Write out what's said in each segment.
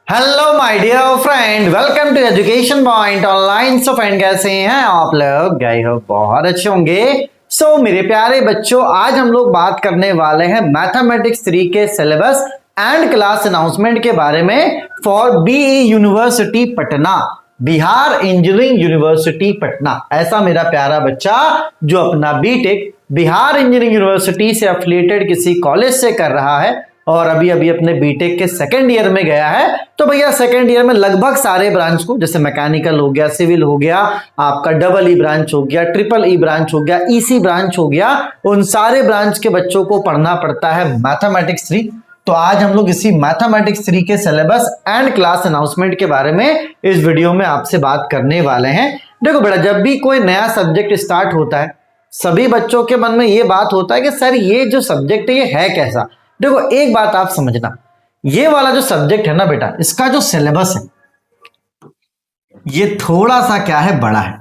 Hello my dear friend, welcome to education point online. So friend, कैसे हैं आप लोग? आई होप बहुत अच्छे होंगे। सो मेरे प्यारे बच्चों, आज हम लोग बात करने वाले हैं मैथमेटिक्स 3 के सिलेबस एंड क्लास अनाउंसमेंट के बारे में for BE university Patna, Bihar engineering university Patna. ऐसा मेरा प्यारा बच्चा जो अपना बीटेक बिहार इंजीनियरिंग यूनिवर्सिटी से एफिलिएटेड किसी कॉलेज से कर रहा है और अभी अभी अपने बीटेक के सेकंड ईयर में गया है, तो भैया सेकंड ईयर में लगभग सारे ब्रांच को, जैसे मैकेनिकल हो गया, सिविल हो गया, आपका डबल ई ब्रांच हो गया, ट्रिपल ई ब्रांच हो गया, ईसी ब्रांच हो गया, उन सारे ब्रांच के बच्चों को पढ़ना पड़ता है मैथमेटिक्स 3। तो आज हम लोग इसी मैथमेटिक्स 3 के सिलेबस एंड क्लास अनाउंसमेंट के बारे में इस वीडियो में आपसे बात करने वाले हैं। देखो बेटा, जब भी कोई नया सब्जेक्ट स्टार्ट होता है, सभी बच्चों के मन में ये बात होता है कि सर ये जो सब्जेक्ट है ये है कैसा। देखो एक बात आप समझना, ये वाला जो सब्जेक्ट है ना बेटा, इसका जो सिलेबस है ये थोड़ा सा क्या है, बड़ा है,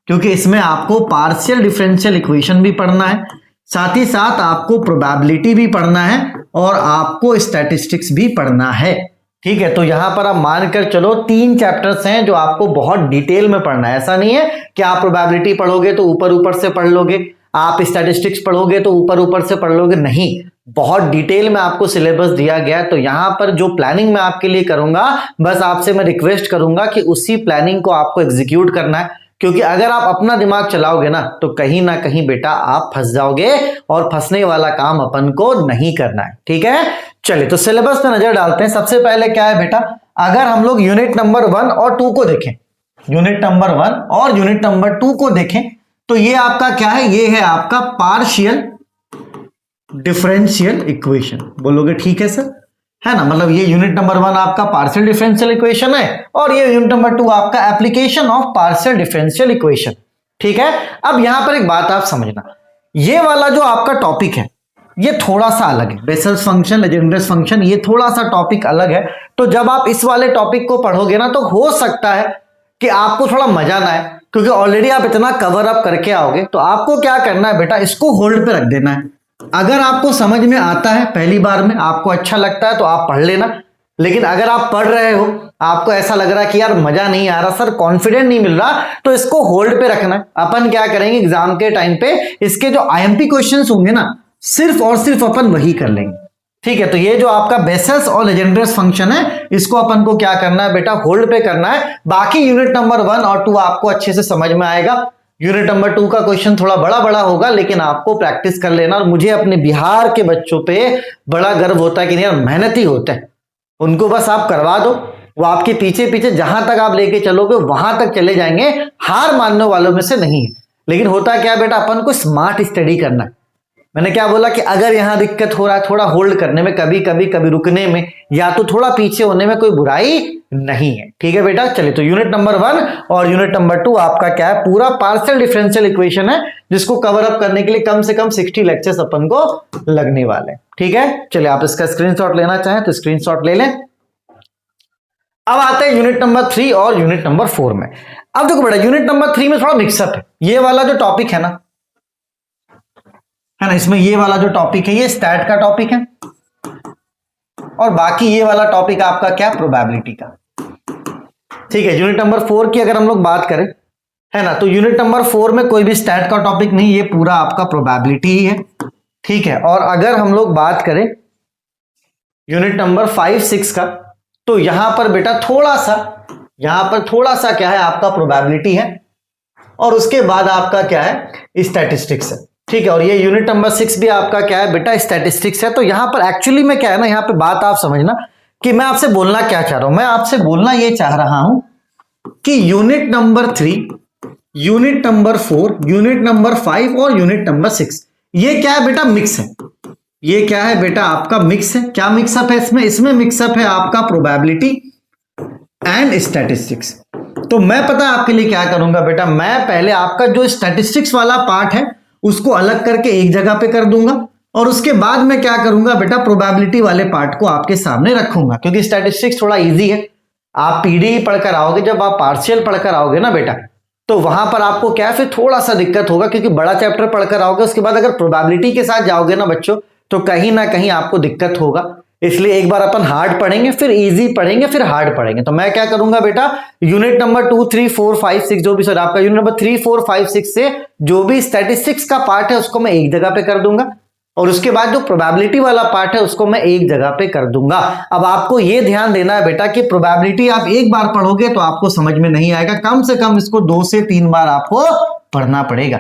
क्योंकि इसमें आपको पार्शियल डिफरेंशियल इक्वेशन भी पढ़ना है, साथ ही साथ आपको प्रोबेबिलिटी भी पढ़ना है और आपको स्टैटिस्टिक्स भी पढ़ना है। ठीक है, तो यहां पर आप मानकर चलो 3 चैप्टर्स हैं जो आपको बहुत डिटेल में पढ़ना है। ऐसा नहीं है कि आप प्रोबेबिलिटी पढ़ोगे तो ऊपर ऊपर से पढ़ लोगे, आप स्टैटिस्टिक्स पढ़ोगे तो ऊपर ऊपर से पढ़ लोगे, नहीं, बहुत डिटेल में आपको सिलेबस दिया गया है। तो यहां पर जो प्लानिंग मैं आपके लिए करूंगा, बस आपसे मैं रिक्वेस्ट करूंगा कि उसी प्लानिंग को आपको एग्जीक्यूट करना है, क्योंकि अगर आप अपना दिमाग चलाओगे ना तो कहीं ना कहीं बेटा आप फंस जाओगे और फंसने वाला काम अपन को नहीं करना है। ठीक है, चलिए तो सिलेबस पे नजर डालते हैं। सबसे पहले क्या है बेटा, अगर हम लोग यूनिट नंबर 1 और 2 को देखें, यूनिट नंबर 1 और यूनिट नंबर 2 को देखें, तो ये आपका क्या है, ये है आपका पार्शियल डिफरेंशियल इक्वेशन। बोलोगे ठीक है सर, है ना, मतलब ये यूनिट नंबर 1 आपका पार्शियल डिफरेंशियल इक्वेशन है और ये यूनिट नंबर 2 आपका application of partial differential equation. ठीक है, अब यहां पर एक बात आप समझना, ये वाला जो आपका टॉपिक है ये थोड़ा सा अलग है। बेसेल्स फंक्शन, लेजेंड्रेस फंक्शन, ये थोड़ा सा टॉपिक अलग है। तो जब आप इस वाले टॉपिक को पढ़ोगे ना, तो हो सकता है कि आपको थोड़ा मजा ना आए, क्योंकि ऑलरेडी आप इतना कवर अप करके आओगे। तो आपको क्या करना है बेटा, इसको होल्ड पे रख देना है। अगर आपको समझ में आता है, पहली बार में आपको अच्छा लगता है तो आप पढ़ लेना, लेकिन अगर आप पढ़ रहे हो, आपको ऐसा लग रहा है कि यार मजा नहीं आ रहा सर, कॉन्फिडेंट नहीं मिल रहा, तो इसको होल्ड पे रखना है। अपन क्या करेंगे, एग्जाम के टाइम पे इसके जो आईएमपी क्वेश्चंस होंगे ना, सिर्फ और सिर्फ अपन वही कर लेंगे। ठीक है, तो ये जो आपका बेसेल्स और लेजेंड्रेस फंक्शन है, इसको अपन को क्या करना है बेटा, होल्ड पे करना है। बाकी यूनिट नंबर 1 और 2 आपको अच्छे से समझ में आएगा। यूनिट नंबर 2 का क्वेश्चन थोड़ा बड़ा बड़ा होगा, लेकिन आपको प्रैक्टिस कर लेना। और मुझे अपने बिहार के बच्चों पे बड़ा गर्व होता है कि यार मेहनती होते हैं, उनको बस आप करवा दो, वो आपके पीछे पीछे जहां तक आप लेके चलोगे वहां तक चले जाएंगे, हार मानने वालों में से नहीं है। लेकिन होता क्या बेटा, अपन को स्मार्ट स्टडी करना है। मैंने क्या बोला कि अगर यहां दिक्कत हो रहा है थोड़ा होल्ड करने में, कभी कभी कभी रुकने में, या तो थोड़ा पीछे होने में, कोई बुराई नहीं है। ठीक है बेटा, चलिए तो यूनिट नंबर 1 और यूनिट नंबर 2 आपका क्या है, पूरा पार्शियल डिफरेंशियल इक्वेशन है, जिसको कवर अप करने के लिए कम से कम 60 लेक्चर्स अपन को लगने वाले हैं। ठीक है, चलिए आप इसका स्क्रीनशॉट लेना चाहें तो स्क्रीनशॉट ले लें। अब आते हैं यूनिट नंबर 3 और यूनिट नंबर 4 में। अब देखो बेटा, यूनिट नंबर 3 में थोड़ा मिक्सअप है। ये वाला जो टॉपिक है ना, इसमें ये वाला जो टॉपिक है ये स्टैट का टॉपिक है, और बाकी ये वाला टॉपिक आपका क्या, प्रोबेबिलिटी का। ठीक है, यूनिट नंबर 4 की अगर हम लोग बात करें, है ना, तो यूनिट नंबर 4 में कोई भी स्टैट का टॉपिक नहीं, ये पूरा आपका प्रोबेबिलिटी ही है। ठीक है, और अगर हम लोग बात करें यूनिट नंबर 5, 6 का, तो यहां पर बेटा थोड़ा सा क्या है, आपका प्रोबेबिलिटी है, और उसके बाद आपका क्या है, स्टैटिस्टिक्स है। ठीक है, और ये यूनिट नंबर 6 भी आपका क्या है बेटा, स्टैटिस्टिक्स है। तो यहां पर एक्चुअली में क्या है ना, यहां पे बात आप समझना कि मैं आपसे बोलना क्या चाह रहा हूं। मैं आपसे बोलना ये चाह रहा हूं कि unit number 3, unit number 4, unit number 5 और यूनिट नंबर 6, ये क्या है बेटा, मिक्स है। ये क्या है बेटा, आपका मिक्स है। क्या मिक्सअप है इसमें मिक्सअप है आपका प्रोबेबिलिटी एंड स्टैटिस्टिक्स। तो मैं पता आपके लिए क्या करूंगा बेटा, मैं पहले आपका जो स्टैटिस्टिक्स वाला पार्ट है उसको अलग करके एक जगह पे कर दूंगा, और उसके बाद मैं क्या करूंगा बेटा, प्रोबेबिलिटी वाले पार्ट को आपके सामने रखूंगा, क्योंकि स्टैटिस्टिक्स थोड़ा इजी है। आप पीडी पढ़कर आओगे, जब आप पार्शियल पढ़कर आओगे ना बेटा, तो वहां पर आपको क्या है, फिर थोड़ा सा दिक्कत होगा, क्योंकि बड़ा चैप्टर पढ़कर आओगे, उसके बाद अगर प्रोबेबिलिटी के साथ जाओगे ना बच्चों, तो कहीं ना कहीं आपको दिक्कत होगा। इसलिए एक बार अपन हार्ड पढ़ेंगे, फिर इजी पढ़ेंगे, फिर हार्ड पढ़ेंगे। तो मैं क्या करूंगा बेटा, यूनिट नंबर 2, 3, 4, 5, 6 जो भी सर आपका यूनिट नंबर 3, 4, 5, 6 से जो भी स्टैटिस्टिक्स का पार्ट है उसको मैं एक जगह पे कर दूंगा, और उसके बाद जो प्रोबेबिलिटी वाला पार्ट है उसको मैं एक जगह पे कर दूंगा। अब आपको यह ध्यान देना है बेटा कि प्रोबेबिलिटी आप एक बार पढ़ोगे तो आपको समझ में नहीं आएगा, कम से कम इसको 2 से 3 बार आपको पढ़ना पड़ेगा।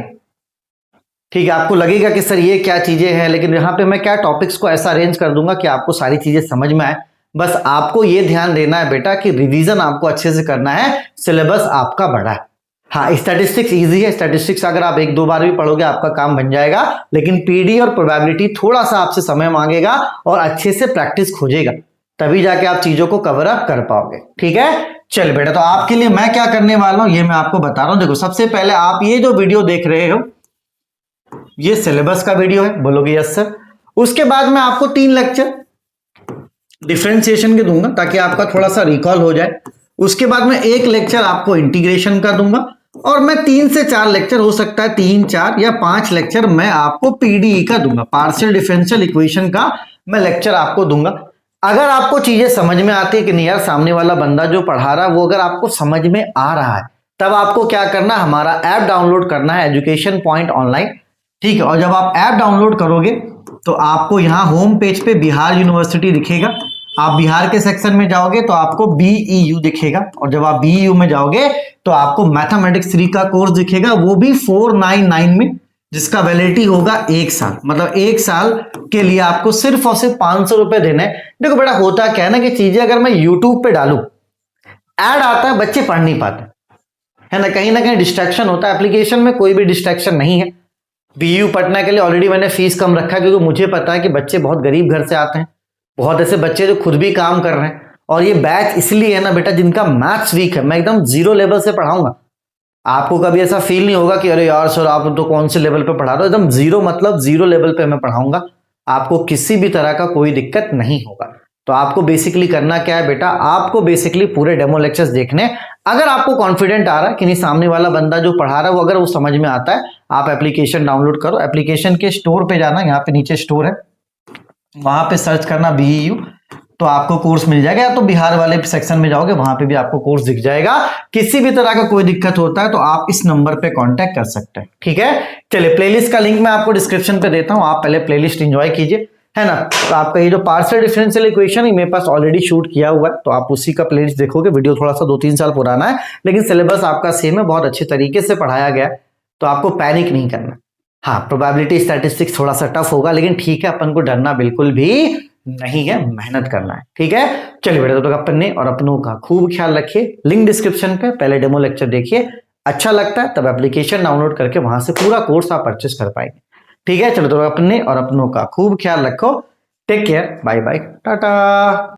ठीक है, आपको लगेगा कि सर ये क्या चीजें हैं, लेकिन यहां पे मैं क्या टॉपिक्स को ऐसा अरेंज कर दूंगा कि आपको सारी चीजें समझ में आए। बस आपको ये ध्यान देना है बेटा कि रिवीजन आपको अच्छे से करना है, सिलेबस आपका बड़ा है। हाँ, स्टैटिस्टिक्स इजी है, स्टैटिस्टिक्स अगर आप 1-2 बार भी पढ़ोगे आपका काम बन जाएगा, लेकिन पीडी और प्रोबेबिलिटी थोड़ा सा आपसे समय मांगेगा और अच्छे से प्रैक्टिस खोजेगा, तभी जाके आप चीजों को कवर अप कर पाओगे। ठीक है, चल बेटा, तो आपके लिए मैं क्या करने वाला हूं ये मैं आपको बता रहा हूं। देखो, सबसे पहले आप ये जो वीडियो देख रहे हो ये सिलेबस का वीडियो है, बोलोगे यस सर। उसके बाद मैं आपको 3 लेक्चर डिफरेंशिएशन के दूंगा ताकि आपका थोड़ा सा रिकॉल हो जाए। उसके बाद मैं 1 लेक्चर आपको इंटीग्रेशन का दूंगा, और मैं 3 से 4 लेक्चर, हो सकता है 3, 4 या 5 लेक्चर मैं आपको पीडीई का दूंगा, पार्शियल डिफरेंशियल इक्वेशन का मैं लेक्चर आपको दूंगा। अगर आपको चीजें समझ में आती है कि नहीं यार, सामने वाला बंदा जो पढ़ा रहा है वो अगर आपको समझ में आ रहा है, तब आपको क्या करना, हमारा ऐप डाउनलोड करना है, एजुकेशन पॉइंट ऑनलाइन। ठीक है, और जब आप ऐप डाउनलोड करोगे तो आपको यहाँ होम पेज पे बिहार यूनिवर्सिटी दिखेगा, आप बिहार के सेक्शन में जाओगे तो आपको बीईयू दिखेगा, और जब आप बीईयू में जाओगे तो आपको मैथमेटिक्स 3 का कोर्स दिखेगा, वो भी 499 में, जिसका वैलिडिटी होगा 1 साल। मतलब 1 साल के लिए आपको सिर्फ और सिर्फ 500 रुपए देने हैं। देखो बेटा, होता क्या है ना कि चीजें अगर मैं यूट्यूब पे डालू, ऐड आता है, बच्चे पढ़ नहीं पाते है ना कहीं डिस्ट्रैक्शन होता है। एप्लीकेशन में कोई भी डिस्ट्रैक्शन नहीं है। बीयू पटना के लिए ऑलरेडी मैंने फीस कम रखा है, क्योंकि मुझे पता है कि बच्चे बहुत गरीब घर से आते हैं, बहुत ऐसे बच्चे जो खुद भी काम कर रहे हैं, और ये बैच इसलिए है ना बेटा जिनका मैथ्स वीक है, मैं एकदम 0 लेवल से पढ़ाऊंगा। आपको कभी ऐसा फील नहीं होगा कि अरे यार सर आप तो कौन से लेवल पे पढ़ा रहे हो, एकदम 0 मतलब 0 लेवल पे मैं पढ़ाऊंगा, आपको किसी भी तरह का कोई दिक्कत नहीं होगा। तो आपको बेसिकली करना क्या है बेटा, आपको बेसिकली पूरे डेमो लेक्चर्स देखने। अगर आपको कॉन्फिडेंट आ रहा है कि नहीं, सामने वाला बंदा जो पढ़ा रहा है वो अगर वो समझ में आता है, आप एप्लीकेशन डाउनलोड करो। एप्लीकेशन के स्टोर पे जाना, यहाँ पे नीचे स्टोर है, वहां पे सर्च करना बीईयू, तो आपको कोर्स मिल जाएगा। या तो बिहार वाले सेक्शन में जाओगे, वहां पे भी आपको कोर्स दिख जाएगा। किसी भी तरह का कोई दिक्कत होता है तो आप इस नंबर पे कांटेक्ट कर सकते हैं। ठीक है, चलिए, प्लेलिस्ट का लिंक मैं आपको डिस्क्रिप्शन पे देता हूं, आप पहले प्लेलिस्ट एंजॉय कीजिए, है ना। तो आपका ये जो पार्शियल डिफरेंशियल इक्वेशन मेरे पास ऑलरेडी शूट किया हुआ है, तो आप उसी का प्लेलिस्ट देखोगे। वीडियो थोड़ा सा 2-3 साल पुराना है, लेकिन सिलेबस आपका सेम है, बहुत अच्छे तरीके से पढ़ाया गया है, तो आपको पैनिक नहीं करना। हाँ, प्रोबेबिलिटी स्टैटिस्टिक्स थोड़ा सा टफ होगा, लेकिन ठीक है, अपन को डरना बिल्कुल भी नहीं है, मेहनत करना है। ठीक है, चलिए बेटा, तो अपने और अपनों का खूब ख्याल रखिए। लिंक डिस्क्रिप्शन पे, पहले डेमो लेक्चर देखिए, अच्छा लगता है तब एप्लीकेशन डाउनलोड करके वहां से पूरा कोर्स आप परचेस कर पाएंगे। ठीक है, चलो, तो अपने और अपनों का खूब ख्याल रखो। Take care, bye bye, Tata.